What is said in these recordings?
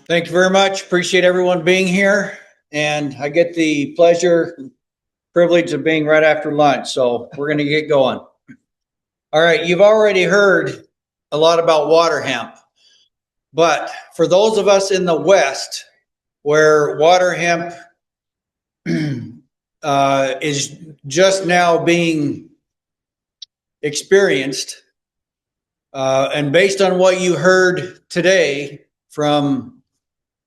Thank you very much. Appreciate everyone being here. And I get the pleasure, privilege of being right after lunch. So we're going to get going. All right. You've already heard a lot about water hemp. But for those of us in the West where water hemp is just now being experienced, and based on what you heard today from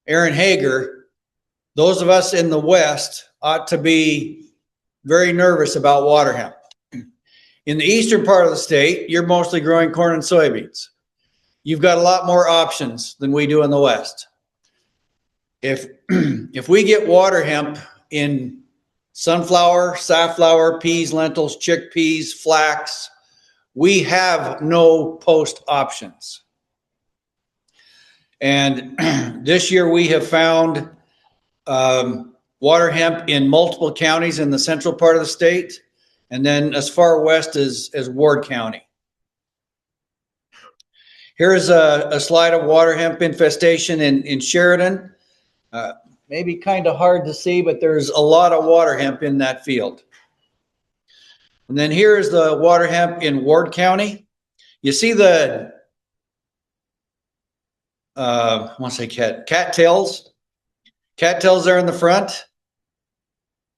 Aaron Hager, those of us in the West ought to be very nervous about water hemp. In the eastern part of the state, you're mostly growing corn and soybeans. You've got a lot more options than we do in the West. If we get water hemp in sunflower, safflower, peas, lentils, chickpeas, flax, we have no post options. And this year we have found water hemp in multiple counties in the central part of the state, and then as far west as Ward County. Here's a slide of water hemp infestation in Sheridan. Maybe kind of hard to see, but there's a lot of water hemp in that field. And then here's the water hemp in Ward County. You see the I want to say cattails. Cattails there in the front.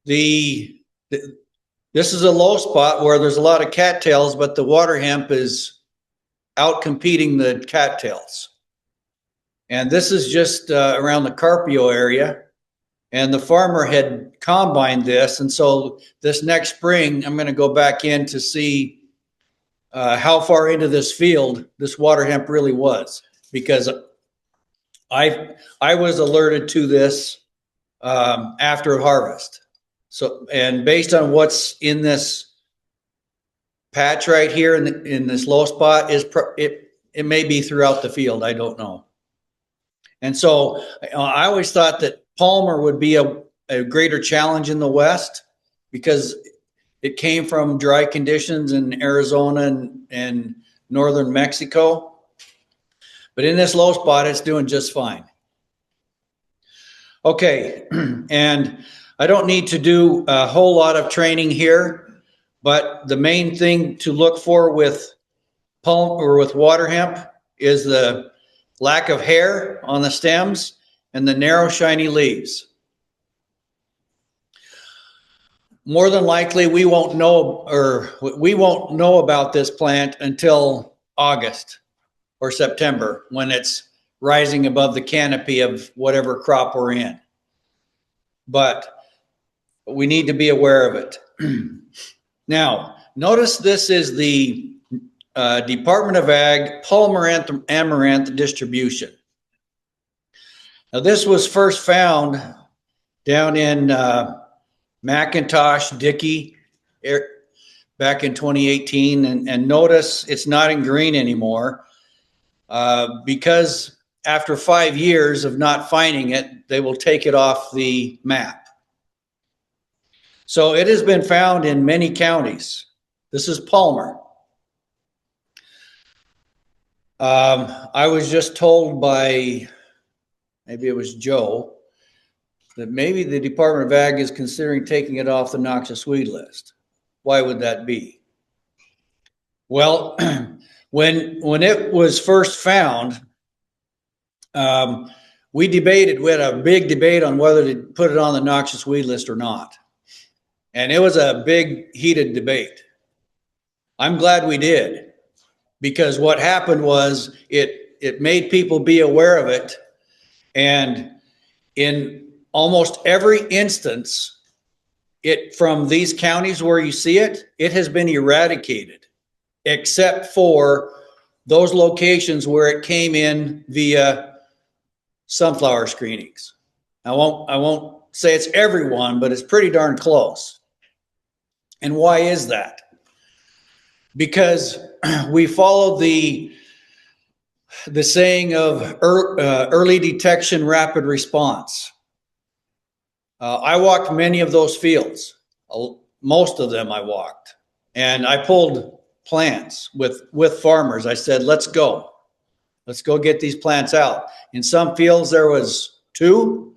This is a low spot where there's a lot of cattails, but the water hemp is out competing the cattails. And this is just around the Carpio area. And the farmer had combined this. And so this next spring, I'm going to go back in to see how far into this field this water hemp really was, because I was alerted to this after harvest. So, and based on what's in this patch right here in this low spot, it may be throughout the field. I don't know. And so I always thought that Palmer would be a greater challenge in the West because it came from dry conditions in Arizona and northern Mexico. But in this low spot, it's doing just fine. Okay, and I don't need to do a whole lot of training here, but the main thing to look for with water hemp is the lack of hair on the stems and the narrow, shiny leaves. More than likely, we won't know about this plant until August or September, when it's rising above the canopy of whatever crop we're in. But we need to be aware of it. Now, notice this is the Department of Ag Palmer Amaranth distribution. Now, this was first found down in McIntosh, Dickey, back in 2018. And notice it's not in green anymore. Because after 5 years of not finding it, they will take it off the map. So it has been found in many counties. This is Palmer. I was just told by, maybe it was Joe, that maybe the Department of Ag is considering taking it off the noxious weed list. Why would that be? Well, when it was first found, we had a big debate on whether to put it on the noxious weed list or not. And it was a big, heated debate. I'm glad we did, because what happened was it made people be aware of it. And in almost every instance, from these counties where you see it, it has been eradicated, except for those locations where it came in via sunflower screenings. I won't say it's everyone, but it's pretty darn close. And why is that? Because we follow the saying of early detection, rapid response. I walked many of those fields. Most of them I walked. And I pulled plants with farmers. I said, let's go. Let's go get these plants out. In some fields, there was 2.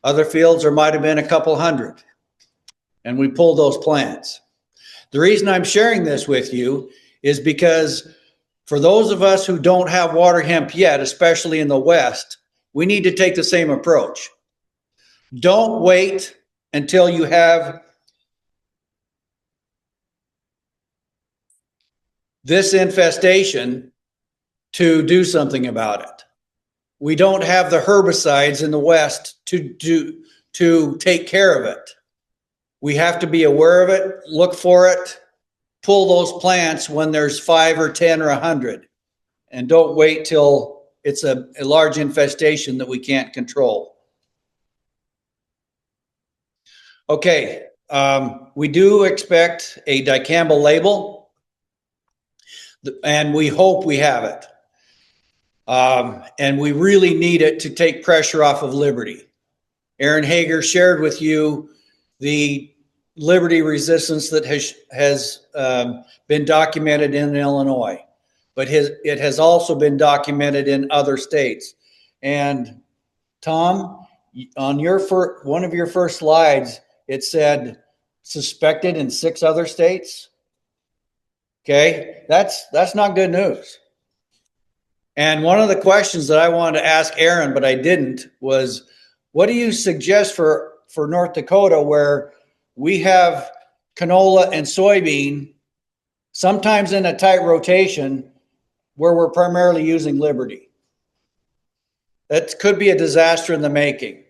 Other fields, there might have been a couple hundred. And we pulled those plants. The reason I'm sharing this with you is because for those of us who don't have water hemp yet, especially in the West, we need to take the same approach. Don't wait until you have this infestation to do something about it. We don't have the herbicides in the West to take care of it. We have to be aware of it, look for it, pull those plants when there's 5 or 10 or 100, and don't wait till it's a large infestation that we can't control. Okay, we do expect a dicamba label, and we hope we have it. And we really need it to take pressure off of Liberty. Aaron Hager shared with you the Liberty resistance that has been documented in Illinois, but it has also been documented in other states. And Tom, on your one of your first slides, it said suspected in 6 other states. Okay, that's not good news. And one of the questions that I wanted to ask Aaron, but I didn't, was what do you suggest for North Dakota, where we have canola and soybean, sometimes in a tight rotation, where we're primarily using Liberty? That could be a disaster in the making.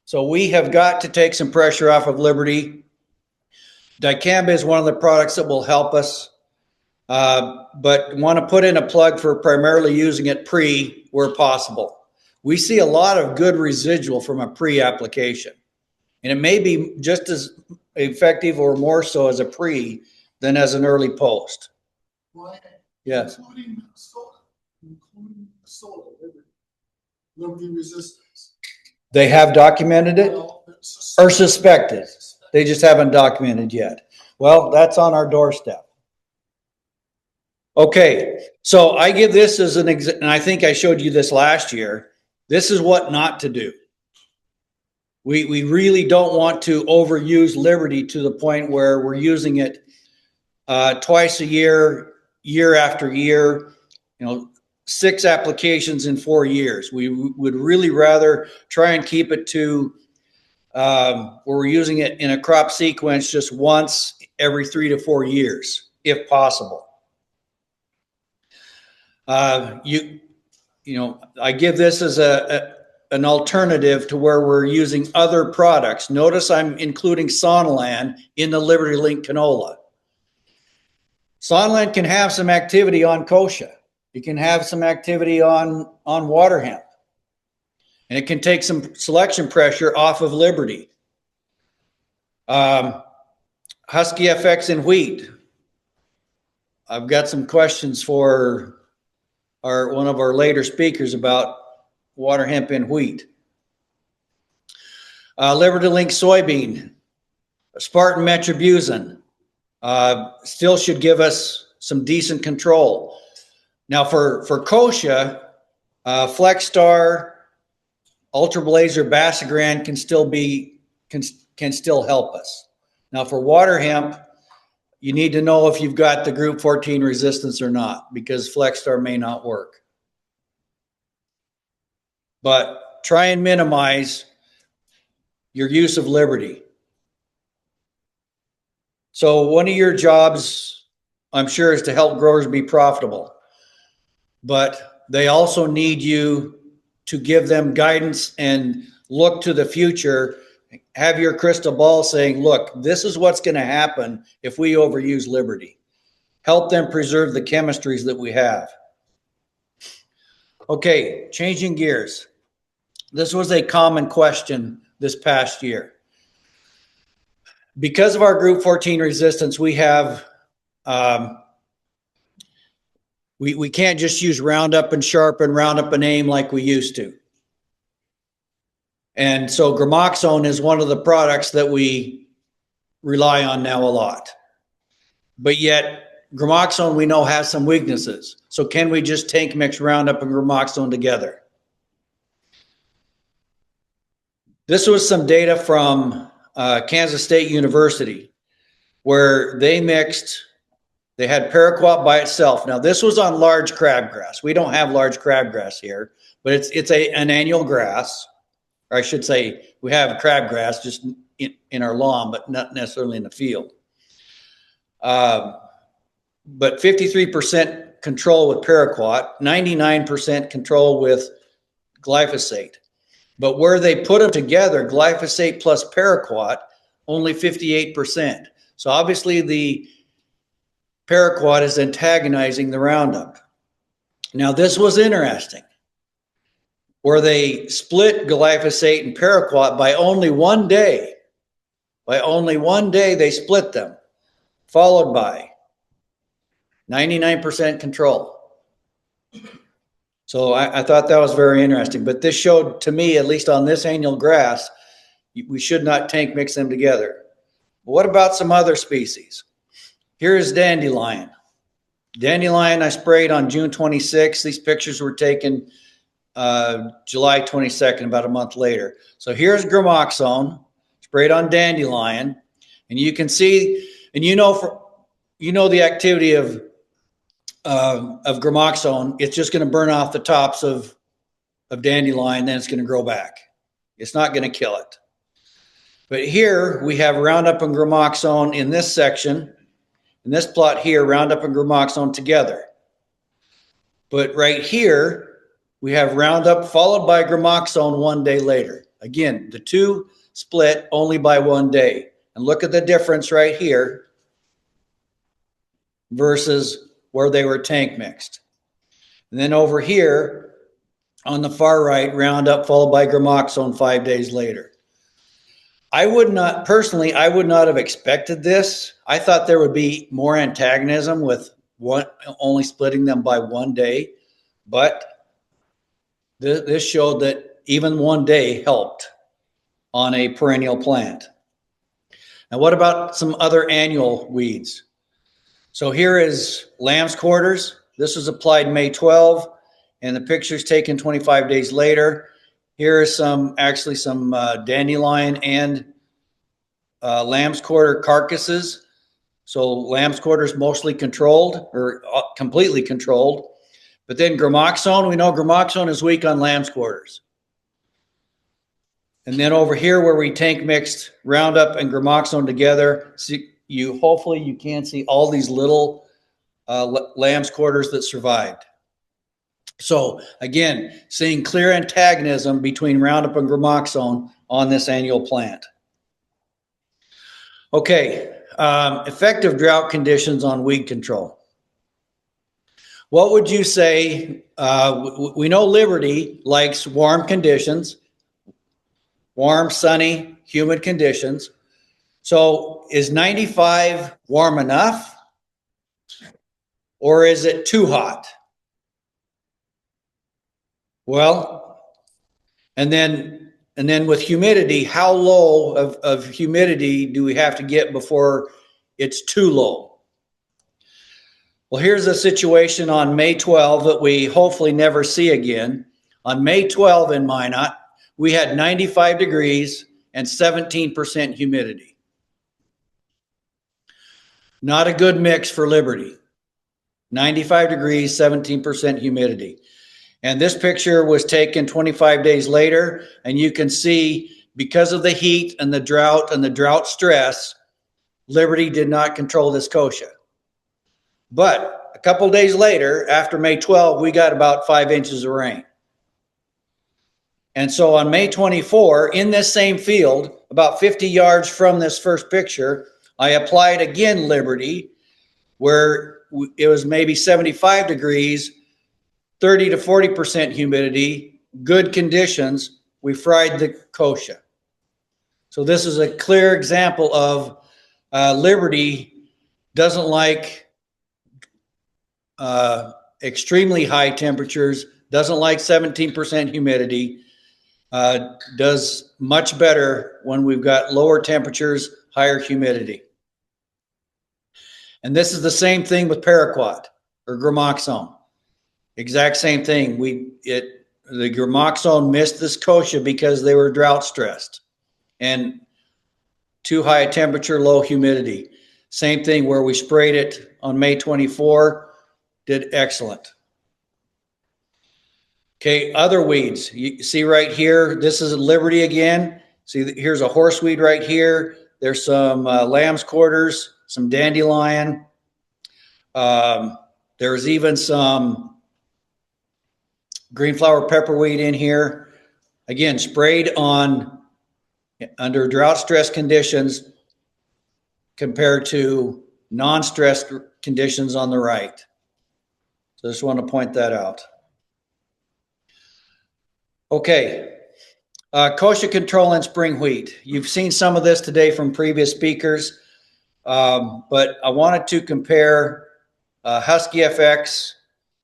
So we have got to take some pressure off of Liberty. Dicamba is one of the products that will help us. But want to put in a plug for primarily using it pre where possible. We see a lot of good residual from a pre-application, and it may be just as effective or more so as a pre than as an early post. Right. Yes. Including solar Liberty resistance. They have documented it or suspected. They just haven't documented yet. Well, that's on our doorstep. Okay, so I give this as an example, and I think I showed you this last year. This is what not to do. We really don't want to overuse Liberty to the point where we're using it twice a year, year after year, 6 applications in 4 years. We would really rather try and keep it to where we're using it in a crop sequence just once every 3 to 4 years, if possible. I give this as an alternative to where we're using other products. Notice I'm including Sonalan in the Liberty Link canola. Sonalan can have some activity on Kochia. It can have some activity on Waterhemp. And it can take some selection pressure off of Liberty. Husky FX in wheat. I've got some questions for one of our later speakers about water hemp in wheat. Liberty Link soybean, Spartan metribuzin, still should give us some decent control. Now for Kochia, Flexstar, Ultra Blazer, Basagran can still help us. Now for water hemp, you need to know if you've got the group 14 resistance or not, because Flexstar may not work. But try and minimize your use of Liberty. So one of your jobs, I'm sure, is to help growers be profitable. But they also need you to give them guidance and look to the future. Have your crystal ball saying, look, this is what's going to happen if we overuse Liberty. Help them preserve the chemistries that we have. Okay, changing gears. This was a common question this past year. Because of our group 14 resistance, we have, we can't just use Roundup and Sharp and Roundup and AIM like we used to. And so Gramoxone is one of the products that we rely on now a lot. But yet gramoxone we know has some weaknesses. So can we just tank mix Roundup and gramoxone together? This was some data from Kansas State University where they had paraquat by itself. Now this was on large crabgrass. We don't have large crabgrass here, but it's an annual grass. Or I should say we have crabgrass just in our lawn, but not necessarily in the field. But 53% control with paraquat, 99% control with glyphosate. But where they put them together, glyphosate plus paraquat, only 58%. So obviously the paraquat is antagonizing the Roundup. Now this was interesting, where they split glyphosate and paraquat by only 1 day. By only 1 day they split them, followed by 99% control. So I thought that was very interesting. But this showed to me, at least on this annual grass, we should not tank mix them together. But what about some other species? Here is dandelion. Dandelion I sprayed on June 26th. These pictures were taken July 22nd, about a month later. So here's gramoxone sprayed on dandelion, and you can see, and you know the activity of gramoxone. It's just going to burn off the tops of dandelion, then it's going to grow back. It's not going to kill it. But here we have Roundup and gramoxone in this section. In this plot here, Roundup and gramoxone together. But right here, we have Roundup followed by gramoxone 1 day later. Again, the two split only by 1 day. And look at the difference right here versus where they were tank mixed. And then over here on the far right, Roundup followed by gramoxone 5 days later. I would not have expected this. I thought there would be more antagonism with only splitting them by 1 day, but this showed that even 1 day helped on a perennial plant. Now, what about some other annual weeds? So here is lamb's quarters. This was applied May 12, and the picture's taken 25 days later. Here is some dandelion and lamb's quarter carcasses. So lamb's quarter is mostly controlled or completely controlled. But then gramoxone, we know gramoxone is weak on lamb's quarters. And then over here where we tank mixed Roundup and gramoxone together, hopefully you can see all these little lamb's quarters that survived. So again, seeing clear antagonism between Roundup and gramoxone on this annual plant. Okay, effective drought conditions on weed control. What would you say? We know Liberty likes warm conditions, warm, sunny, humid conditions. So is 95 warm enough, or is it too hot? Well, and then with humidity, how low of humidity do we have to get before it's too low? Well, here's a situation on May 12 that we hopefully never see again. On May 12 in Minot, we had 95 degrees and 17% humidity. Not a good mix for Liberty. 95 degrees, 17% humidity. And this picture was taken 25 days later, and you can see because of the heat and the drought stress, Liberty did not control this kochia. But a couple days later, after May 12, we got about 5 inches of rain. And so on May 24, in this same field, about 50 yards from this first picture, I applied again Liberty, where it was maybe 75 degrees, 30 to 40% humidity, good conditions. We fried the kochia. So this is a clear example of Liberty doesn't like extremely high temperatures, doesn't like 17% humidity, does much better when we've got lower temperatures, higher humidity. And this is the same thing with paraquat or gramoxone. Exact same thing. The gramoxone missed this kochia because they were drought stressed and too high a temperature, low humidity. Same thing where we sprayed it on May 24, did excellent. Okay, other weeds. You see right here, this is Liberty again. See, here's a horseweed right here. There's some lamb's quarters, some dandelion. There's even some green flower pepperweed in here. Again, sprayed on under drought stress conditions compared to non-stressed conditions on the right. So I just want to point that out. Okay, kochia control in spring wheat. You've seen some of this today from previous speakers, but I wanted to compare Husky FX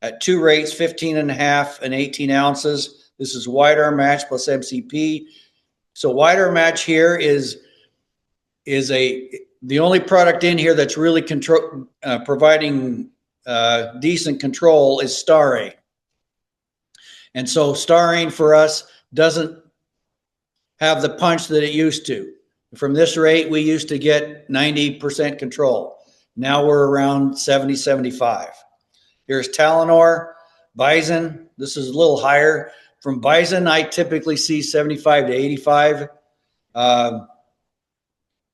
at two rates, 15.5 and 18 ounces. This is wide arm match plus MCP. So wide arm match here is the only product in here that's really providing decent control is Starane. And so Starane for us doesn't have the punch that it used to. From this rate, we used to get 90% control. Now we're around 70, 75. Here's Talinor, Bison. This is a little higher. From Bison, I typically see 75 to 85,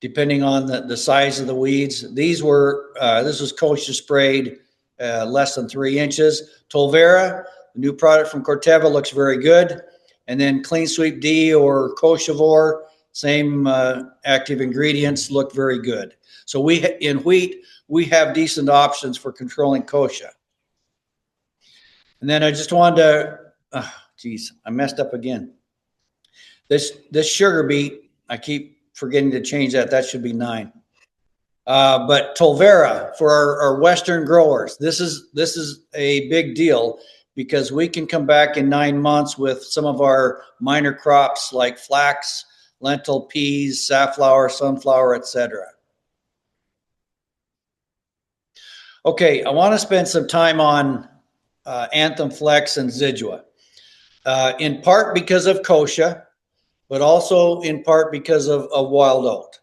depending on the size of the weeds. This was kochia sprayed less than 3 inches. Tolvera, the new product from Corteva, looks very good. And then Clean Sweep D or Kochivore, same active ingredients, look very good. So in wheat, we have decent options for controlling kochia. And then I just wanted to, I messed up again. This sugar beet, I keep forgetting to change that. That should be 9. But Tolvera for our Western growers, this is a big deal because we can come back in 9 months with some of our minor crops like flax, lentil, peas, safflower, sunflower, etc. Okay, I want to spend some time on Anthem Flex and Zidua, in part because of kochia, but also in part because of wild oat.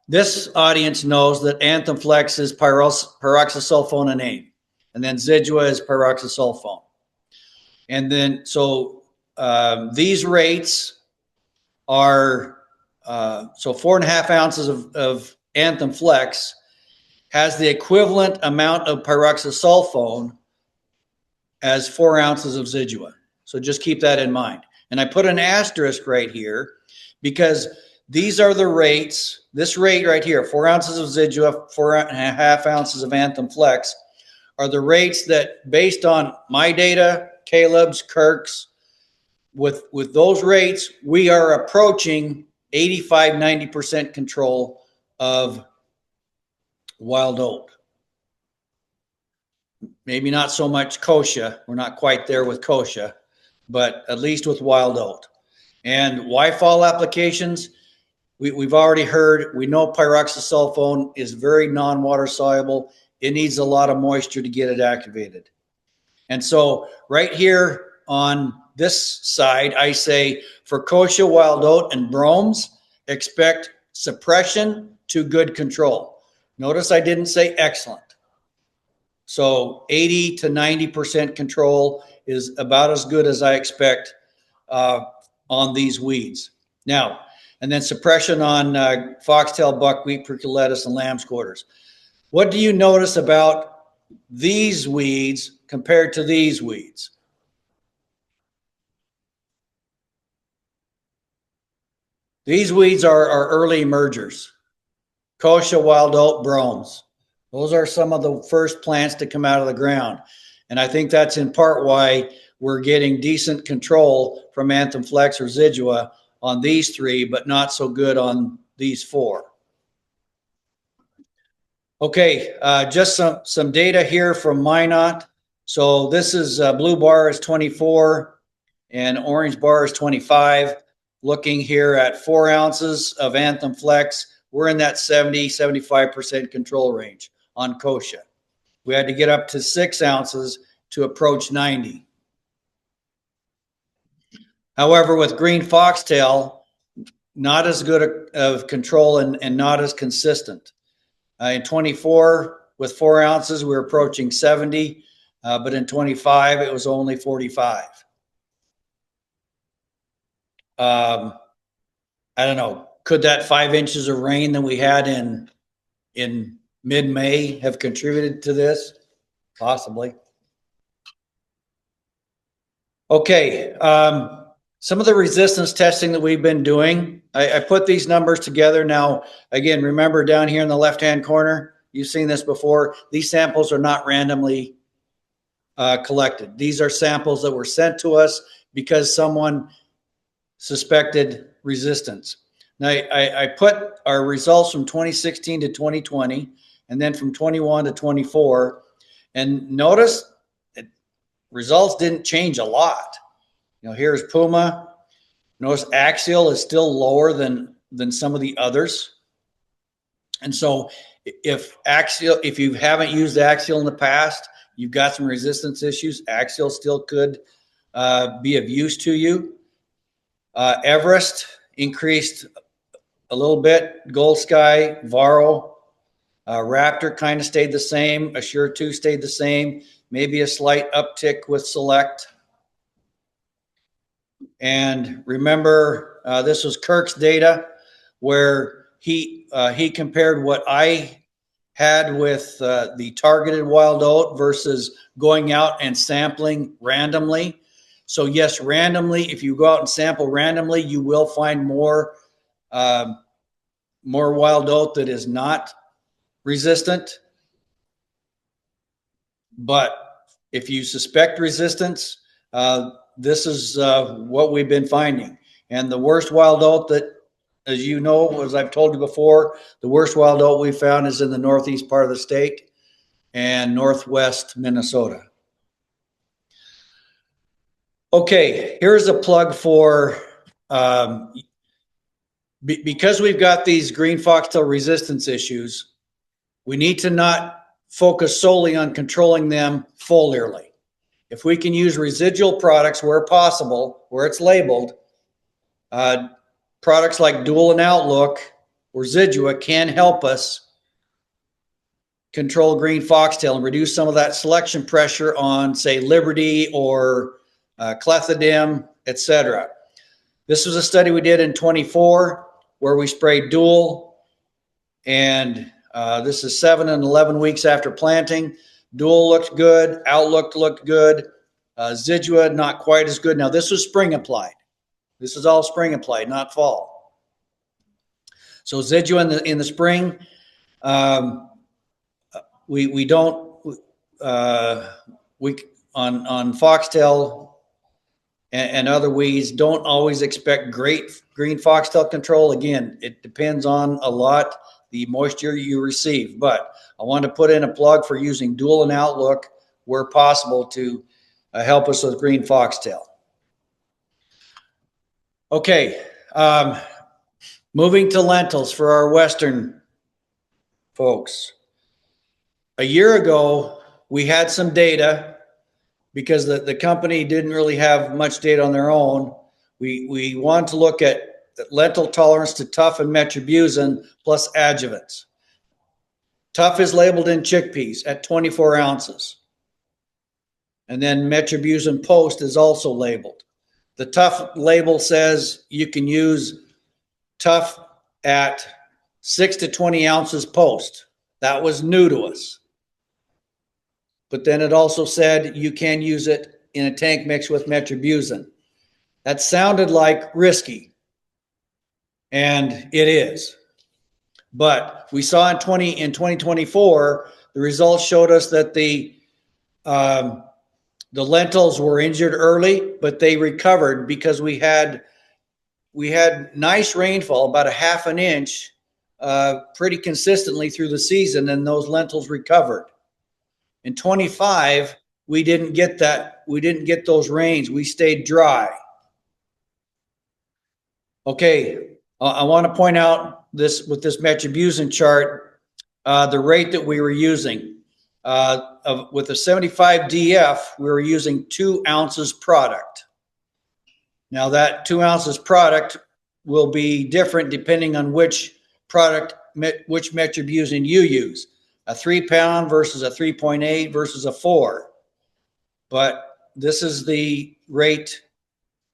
This audience knows that Anthem Flex is pyroxasulfonane, and then Zidua is pyroxasulfone. And then, so these rates are, so 4.5 ounces of Anthem Flex has the equivalent amount of pyroxasulfone as 4 ounces of Zidua. So just keep that in mind. And I put an asterisk right here because these are the rates, this rate right here, 4 ounces of Zidua, 4.5 ounces of Anthem Flex, are the rates that, based on my data, Caleb's, Kirk's, with those rates, we are approaching 85, 90% control of wild oat. Maybe not so much kochia. We're not quite there with kochia, but at least with wild oat. And why fall applications? We've already heard, we know pyroxasulfone is very non-water soluble. It needs a lot of moisture to get it activated. And so right here on this side, I say for kochia, wild oat, and bromes, expect suppression to good control. Notice I didn't say excellent. So 80 to 90% control is about as good as I expect on these weeds. Now, and then suppression on foxtail, buckwheat, prickly lettuce, and lamb's quarters. What do you notice about these weeds compared to these weeds? These weeds are early emergers. Kochia, wild oat, bromes. Those are some of the first plants to come out of the ground. And I think that's in part why we're getting decent control from Anthem Flex or Zidua on these 3, but not so good on these 4. Okay, just some data here from Minot. So this is blue bar is 24 and orange bar is 25. Looking here at 4 ounces of Anthem Flex we're in that 70-75% control range on Kochia. We had to get up to 6 ounces to approach 90. However, with green foxtail, not as good of control and not as consistent. In 24, with 4 ounces, we were approaching 70, but in 25, it was only 45. I don't know. Could that 5 inches of rain that we had in mid-May have contributed to this? Possibly. Okay. Some of the resistance testing that we've been doing, I put these numbers together. Now, again, remember down here in the left-hand corner, you've seen this before. These samples are not randomly collected. These are samples that were sent to us because someone suspected resistance. Now, I put our results from 2016 to 2020, and then from 21 to 24, and notice that results didn't change a lot. Here's Puma. Notice axial is still lower than some of the others. And so if you haven't used axial in the past, you've got some resistance issues, axial still could be of use to you. Everest increased a little bit. Gold Sky, Varro, Raptor kind of stayed the same. Assure 2 stayed the same. Maybe a slight uptick with Select. And remember, this was Kirk's data where he compared what I had with the targeted wild oat versus going out and sampling randomly. So yes, randomly, if you go out and sample randomly, you will find more wild oat that is not resistant. But if you suspect resistance, this is what we've been finding. And the worst wild oat that, as you know, as I've told you before, the worst wild oat we found is in the northeast part of the state and northwest Minnesota. Okay, here's a plug for, because we've got these green foxtail resistance issues, we need to not focus solely on controlling them foliarly. If we can use residual products where possible, where it's labeled, products like Dual and Outlook or Zidua can help us control green foxtail and reduce some of that selection pressure on, say, Liberty or Clethodim, etc. This was a study we did in 24 where we sprayed Dual, and this is 7 and 11 weeks after planting. Dual looked good. Outlook looked good. Zidua, not quite as good. Now, this was spring applied. This is all spring applied, not fall. So Zidua in the spring, we don't on foxtail and other weeds don't always expect great green foxtail control. Again, it depends on a lot the moisture you receive, but I want to put in a plug for using Dual and Outlook where possible to help us with green foxtail. Okay, moving to lentils for our Western folks. A year ago, we had some data because the company didn't really have much data on their own. We wanted to look at lentil tolerance to tough and metribuzin plus adjuvants. Tough is labeled in chickpeas at 24 ounces. And then metribuzin post is also labeled. The tough label says you can use tough at 6 to 20 ounces post. That was new to us. But then it also said you can use it in a tank mix with metribuzin. That sounded like risky. And it is. But we saw in 2024, the results showed us that the lentils were injured early, but they recovered because we had nice rainfall, about a half an inch, pretty consistently through the season, and those lentils recovered. In 25, we didn't get that. We didn't get those rains. We stayed dry. Okay, I want to point out with this metribuzin chart, the rate that we were using. With a 75 DF, we were using 2 ounces product. Now that 2 ounces product will be different depending on which metribuzin you use. A 3 pound versus a 3.8 versus a 4. But this is the rate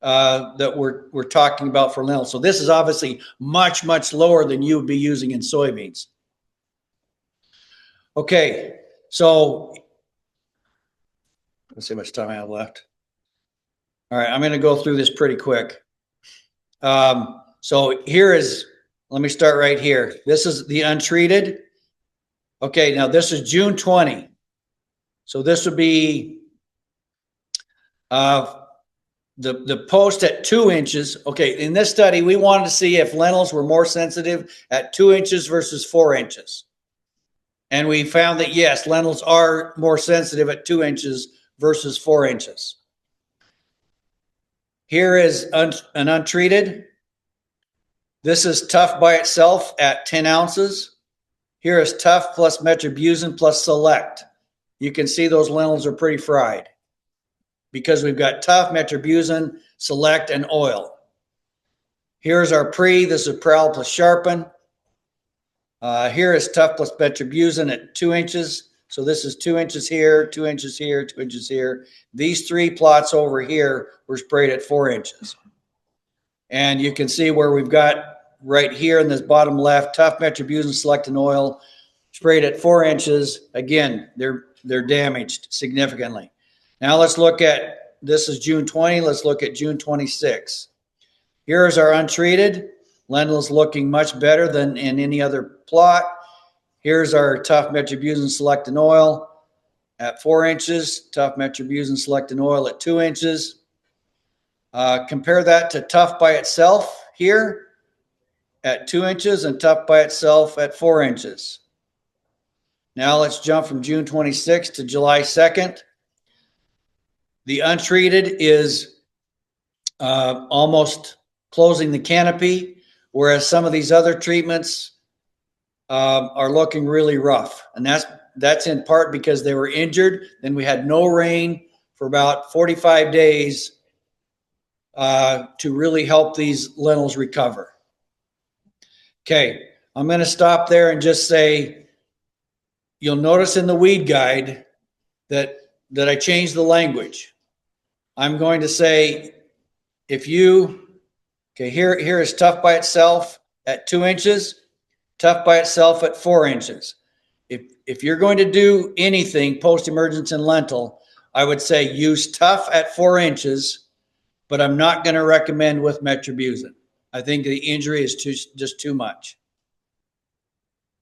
that we're talking about for lentil. So this is obviously much, much lower than you would be using in soybeans. Okay, so let's see how much time I have left. All right, I'm going to go through this pretty quick. So here is, let me start right here. This is the untreated. Okay, now this is June 20. So this would be the post at 2 inches. Okay, in this study, we wanted to see if lentils were more sensitive at 2 inches versus 4 inches. And we found that yes, lentils are more sensitive at 2 inches versus 4 inches. Here is an untreated. This is tough by itself at 10 ounces. Here is tough plus metribuzin plus select. You can see those lentils are pretty fried because we've got tough, metribuzin, select, and oil. Here's our pre. This is prowl plus sharpen. Here is tough plus metribuzin at 2 inches. So this is 2 inches here, 2 inches here, 2 inches here. These 3 plots over here were sprayed at 4 inches. And you can see where we've got right here in this bottom left, tough metribuzin, select, and oil sprayed at 4 inches. Again, they're damaged significantly. Now let's look at, this is June 20. Let's look at June 26. Here's our untreated. Lentil's looking much better than in any other plot. Here's our tough metribuzin, select, and oil at 4 inches. Tough metribuzin, select, and oil at 2 inches. Compare that to tough by itself here at 2 inches and tough by itself at 4 inches. Now let's jump from June 26th to July 2nd. The untreated is almost closing the canopy, whereas some of these other treatments are looking really rough. And that's in part because they were injured. Then we had no rain for about 45 days to really help these lentils recover. Okay, I'm going to stop there and just say, you'll notice in the weed guide that I changed the language. I'm going to say, if you, okay, here is tough by itself at 2 inches, tough by itself at 4 inches. If you're going to do anything post-emergence in lentil, I would say use tough at 4 inches, but I'm not going to recommend with metribuzin. I think the injury is just too much.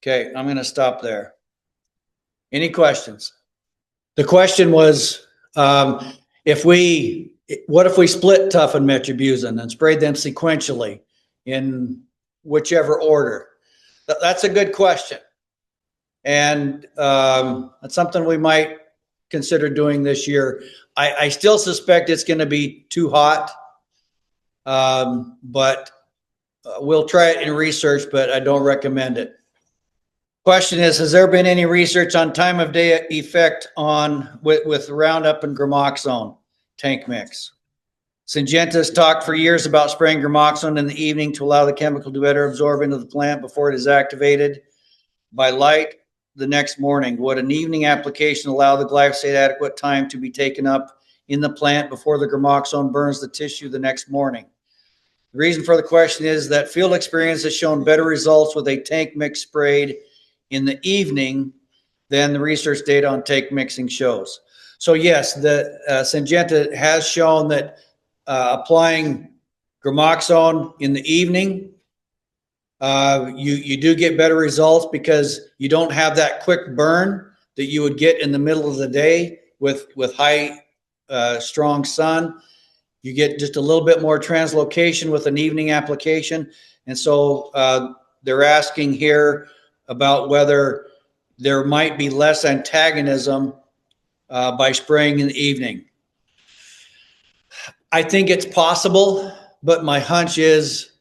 Okay, I'm going to stop there. Any questions? The question was, what if we split tough and metribuzin and sprayed them sequentially in whichever order? That's a good question. And that's something we might consider doing this year. I still suspect it's going to be too hot, but we'll try it in research, but I don't recommend it. Question is, has there been any research on time of day effect with Roundup and Gramoxone tank mix? Syngenta's talked for years about spraying Gramoxone in the evening to allow the chemical to better absorb into the plant before it is activated by light the next morning. Would an evening application allow the glyphosate adequate time to be taken up in the plant before the Gramoxone burns the tissue the next morning? The reason for the question is that field experience has shown better results with a tank mix sprayed in the evening than the research data on tank mixing shows. So yes, the Syngenta has shown that applying Gramoxone in the evening, you do get better results because you don't have that quick burn that you would get in the middle of the day with high, strong sun. You get just a little bit more translocation with an evening application. And so they're asking here about whether there might be less antagonism by spraying in the evening. I think it's possible, but my hunch is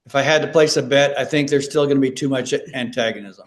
if I had to place a bet, I think there's still going to be too much antagonism.